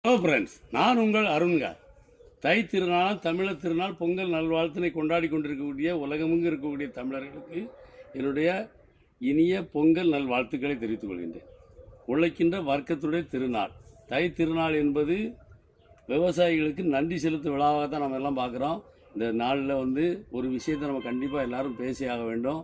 Hello friends, நான் உங்கள் அருண்க. தை திருநாள், தமிழர் திருநாள், பொங்கல் நல்வாழ்த்தினை கொண்டாடி கொண்டிருக்கக்கூடிய உலகமெங்கு இருக்கக்கூடிய தமிழர்களுக்கு என்னுடைய இனிய பொங்கல் நல்வாழ்த்துக்களை தெரிவித்துக் கொள்கின்றேன். உழைக்கின்ற வர்க்கத்துடைய திருநாள் தை திருநாள் என்பது விவசாயிகளுக்கு நன்றி செலுத்தும் விழாவாக தான் நம்ம எல்லாம் பார்க்குறோம். இந்த நாளில் ஒரு விஷயத்தை நம்ம கண்டிப்பாக எல்லாரும் பேசி ஆக வேண்டும்.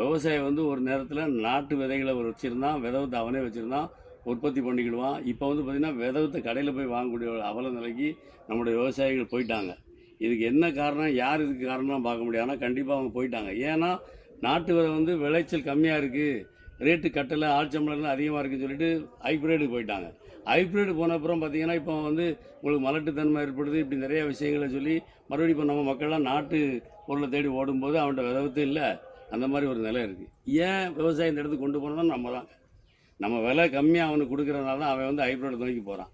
விவசாயி ஒரு நேரத்தில் நாட்டு விதைகளை வச்சுருந்தான், விதவத்தை அவனே வச்சுருந்தான், உற்பத்தி பண்ணிக்கிடுவான். இப்போ பார்த்திங்கன்னா விதவத்தை கடையில் போய் வாங்கக்கூடிய அவல நிலைக்கு நம்முடைய விவசாயிகள் போயிட்டாங்க. இதுக்கு என்ன காரணம், யார் இதுக்கு காரணம் பார்க்க முடியாது. ஆனால் கண்டிப்பாக அவங்க போயிட்டாங்க. ஏன்னா நாட்டு விதை விளைச்சல் கம்மியாக இருக்குது, ரேட்டு கட்டலை, ஆழ்சம்பளம்லாம் அதிகமாக இருக்குதுன்னு சொல்லிட்டு ஹைப்ரிடுக்கு போயிட்டாங்க. ஹைப்ரிட் போன அப்புறம் பார்த்திங்கன்னா இப்போ உங்களுக்கு மலட்டுத்தன்மை ஏற்படுது, இப்படி நிறைய விஷயங்களை சொல்லி மறுபடியும் இப்போ நம்ம மக்கள்லாம் நாட்டு பொருளை தேடி ஓடும்போது அவன்கிட்ட விதவத்து இல்லை. அந்த மாதிரி ஒரு நிலை இருக்குது. ஏன் விவசாயம் இந்த இடத்துக்கு கொண்டு போனோம்னா நம்ம விலை கம்மியாக அவனுக்கு கொடுக்குறதுனால தான் அவன் ஹைப்ரிட் நோக்கி போகிறான்.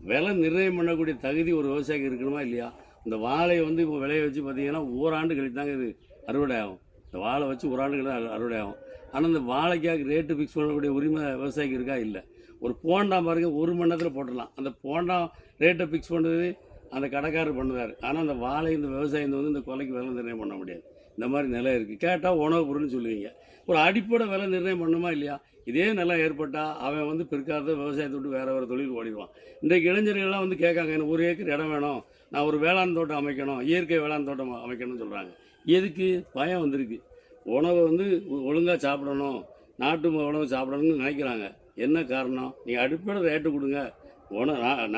விலை நிர்ணயம் பண்ணக்கூடிய தகுதி ஒரு விவசாயிக்கு இருக்கணுமா இல்லையா? இந்த வாழை இப்போ விளைய வச்சு பார்த்திங்கன்னா ஓராண்டு கழித்தாங்க இது அறுவடை ஆகும். இந்த வாழை வச்சு ஓராண்டு கழித்து அறுவடை ஆகும். ஆனால் இந்த வாழைக்காக ரேட்டு ஃபிக்ஸ் பண்ணக்கூடிய உரிமை விவசாயிக்கு இருக்கா? இல்லை. ஒரு போண்டா பாருங்க, ஒரு மணி நேரத்தில் போட்டுடலாம். அந்த போண்டா ரேட்டை ஃபிக்ஸ் பண்ணுறது அந்த கடைக்காரர் பண்ணுறாரு. ஆனால் அந்த வாழை இந்த விவசாயம் இந்த கொலைக்கு விலை நிர்ணயம் பண்ண முடியாது. இந்த மாதிரி நிலை இருக்குது. கேட்டால் உணவு பொருள்னு சொல்லுவீங்க. ஒரு அடிப்படை விலை நிர்ணயம் பண்ணுமா இல்லையா? இதே நிலம் ஏற்பட்டால் அவன் பிற்காலத்தை விவசாயத்தை விட்டு வேறு தொழில் ஓடிடுவான். இன்றைக்கு இளைஞர்கள்லாம் கேட்காங்க, எனக்கு 1 ஏக்கர் இடம் வேணும், நான் ஒரு வேளாண் தோட்டம் அமைக்கணும், இயற்கை வேளாண் தோட்டம் அமைக்கணும்னு சொல்கிறாங்க. எதுக்கு? பயம் வந்திருக்கு. உணவை ஒழுங்காக சாப்பிடணும், நாட்டு உணவு சாப்பிடணும்னு நினைக்கிறாங்க. என்ன காரணம்? நீங்கள் அடிப்படை ரேட்டு கொடுங்க.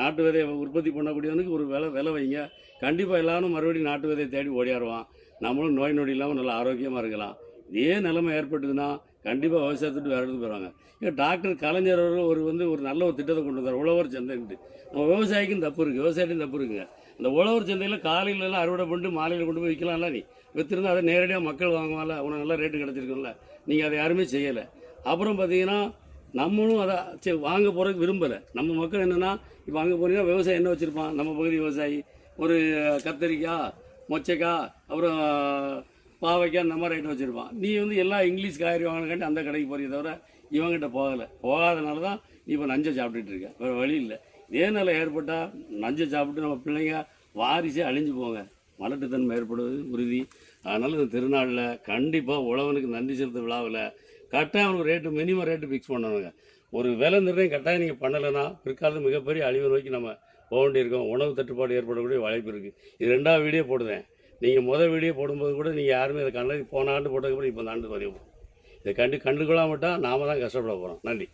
நாட்டு விதையை உற்பத்தி பண்ணக்கூடியவனுக்கு ஒரு விலை வைங்க. கண்டிப்பாக எல்லாரும் மறுபடியும் நாட்டு விதையை தேடி ஓடியாருவான். நம்மளும் நோய் நொடி இல்லாமல் நல்லா ஆரோக்கியமாக இருக்கலாம். இதே நிலைமை ஏற்பட்டுதுன்னா கண்டிப்பாக விவசாயத்துட்டு வேறு இடத்துக்கு போகிறாங்க. ஏன் டாக்டர் கலைஞர் ஒரு நல்ல ஒரு திட்டத்தை கொண்டு வந்தார், உழவர் சந்தைன்ட்டு. நம்ம விவசாயிக்கும் தப்பு இருக்குது, விவசாயத்தையும் தப்பு இருக்குங்க. அந்த உழவர் சந்தையில் காலையிலலாம் அறுவடை பண்ணிட்டு மாலையில் கொண்டு போய் விற்கலாம்ல. நீ விற்றுருந்தா அதை நேரடியாக மக்கள் வாங்குவாங்கல்ல, உனக்கு நல்லா ரேட்டு கிடச்சிருக்கும்ல. நீங்கள் அதை யாருமே செய்யலை. அப்புறம் பார்த்தீங்கன்னா நம்மளும் அதை வாங்க போகிறதுக்கு விரும்பலை. நம்ம மக்கள் என்னென்னா, இப்போ அங்கே போனீங்கன்னா விவசாயம் என்ன வச்சுருப்பான், நம்ம பகுதி விவசாயி ஒரு கத்தரிக்காய், மொச்சைக்காய், அப்புறம் பாவைக்காய், இந்த மாதிரி ஐட்டம் வச்சுருப்பான். நீ எல்லாம் இங்கிலீஷ் காய்கறி வாங்கினக்காண்டி அந்த கடைக்கு போகிறீங்க தவிர இவங்ககிட்ட போகாதனால தான் நீ இப்போ நஞ்சை சாப்பிட்டுட்டு இருக்க. வேறு வழி இல்லை. இதே நிலை ஏற்பட்டால் நஞ்சை சாப்பிட்டு நம்ம பிள்ளைங்க வாரிசே அழிஞ்சு போங்க. மலட்டுத்தன்மை ஏற்படுவது உறுதி. அதனால் இந்த திருநாளில் கண்டிப்பாக உழவனுக்கு நன்றி செலுத்த விழாவில் கட்டாயம் அவனுக்கு ரேட்டு மினிமம் ரேட்டு ஃபிக்ஸ் பண்ணணுங்க. ஒரு விலை நிர்ணயம் கட்டாயம் நீங்கள் பண்ணலைன்னா பிற்காலத்தில் மிகப்பெரிய அழிவு நோக்கி நம்ம போக வேண்டியிருக்கோம். உணவு தட்டுப்பாடு ஏற்படக்கூடிய வாய்ப்பு இருக்குது. இது 2வது வீடியோ போடுதேன். நீங்கள் வீடியோ போடும்போது கூட நீங்கள் யாருமே இதை போன ஆண்டு போட்டதுக்கப்புறம் இப்போ இந்த ஆண்டு பதிவு இதை கண்டுகொள்ளாமட்டால் நாம தான் கஷ்டப்பட போகிறோம். நன்றி.